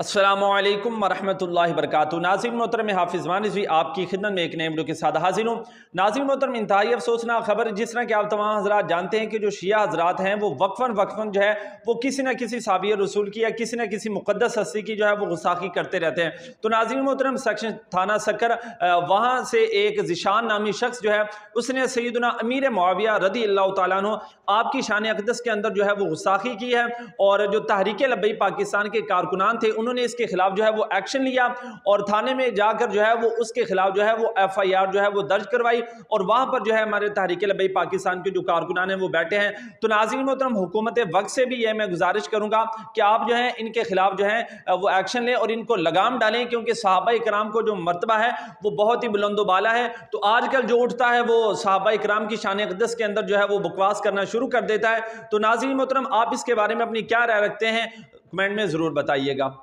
अस्सलामुअलैकुम वरहमतुल्लाहि वबरकातुहू। नाज़रीन मोहतरम, हाफिज़ वानिज़ी आपकी खिदमत में एक नए वीडियो के साथ हाजिर हूँ। नाज़रीन मोहतरम, इंतहाई अफसोसनाक खबर, जिस तरह कि आप तमाम हज़रात जानते हैं कि जो शिया हज़रात हैं वो वक्फ़न जो है वो किसी न किसी साबिय रसूल की या किसी न किसी मुक़द्दस हस्ती की जो है वो गुस्ताखी करते रहते हैं। तो नाज़रीन मोहतरम, सेक्शन थाना सक्कर वहाँ से एक ज़िशान नामी शख्स जो है उसने सैयदना अमीर मुआविया रज़ी अल्लाह तआला अन्हु आपकी शान अक़दस के अंदर जो है वो गुस्ताखी की है। और जो तहरीक लब्बैक पाकिस्तान के कारकुनान थे उन्होंने इसके खिलाफ जो है वो एक्शन लिया और थाने में जाकर जो है वो उसके खिलाफ जो है वो FIR जो है वो दर्ज करवाई। और वहां पर जो है हमारे तहरीक लब्बैक पाकिस्तान के जो कारकुनान हैं वो बैठे हैं। तो नाज़रीन मोहतरम, हुकूमत वक्त से भी ये मैं गुजारिश करूंगा कि आप जो है इनके खिलाफ जो है वो एक्शन लें और इनको लगाम डालें, क्योंकि सहाबा इकराम को जो मर्तबा है वो बहुत ही बुलंदोबाला है। तो आजकल जो उठता है वो सहाबा इकराम की शान अक़दस के अंदर जो है वो बकवास करना शुरू कर देता है। तो नाज़रीन मोहतरम, आप इसके बारे में अपनी क्या राय रखते हैं, कमेंट में ज़रूर बताइएगा।